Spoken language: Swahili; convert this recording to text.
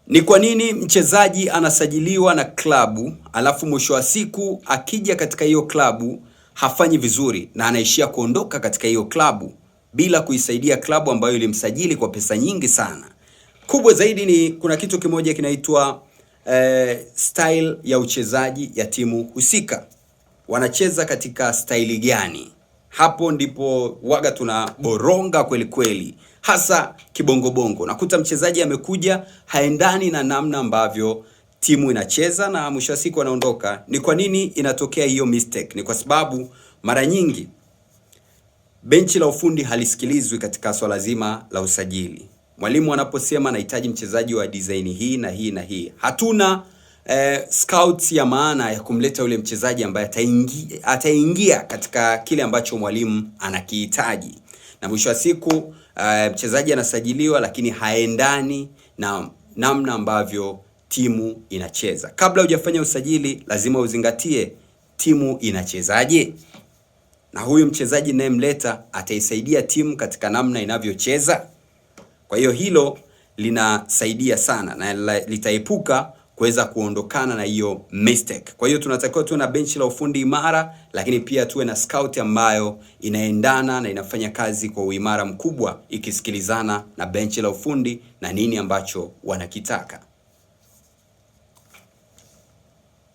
Ni kwa nini mchezaji anasajiliwa na klabu alafu mwisho wa siku akija katika hiyo klabu hafanyi vizuri na anaishia kuondoka katika hiyo klabu bila kuisaidia klabu ambayo ilimsajili kwa pesa nyingi sana? Kubwa zaidi ni kuna kitu kimoja kinaitwa style ya uchezaji ya timu husika. Wanacheza katika staili gani? Hapo ndipo waga tunaboronga kweli kweli, hasa kibongobongo. Nakuta mchezaji amekuja haendani na namna ambavyo timu inacheza na mwisho wa siku anaondoka. Ni kwa nini inatokea hiyo mistake? Ni kwa sababu mara nyingi benchi la ufundi halisikilizwi katika swala zima la usajili. Mwalimu anaposema anahitaji mchezaji wa design hii na hii na hii, hatuna scouts ya maana ya kumleta yule mchezaji ambaye ataingia katika kile ambacho mwalimu anakihitaji. Na mwisho wa siku mchezaji anasajiliwa lakini haendani na namna ambavyo timu inacheza. Kabla hujafanya usajili lazima uzingatie timu inachezaje, na huyu mchezaji ninayemleta ataisaidia timu katika namna inavyocheza. Kwa hiyo hilo linasaidia sana na litaepuka kuweza kuondokana na hiyo mistake. Kwa hiyo tunatakiwa tuwe na benchi la ufundi imara, lakini pia tuwe na scout ambayo inaendana na inafanya kazi kwa uimara mkubwa, ikisikilizana na benchi la ufundi na nini ambacho wanakitaka.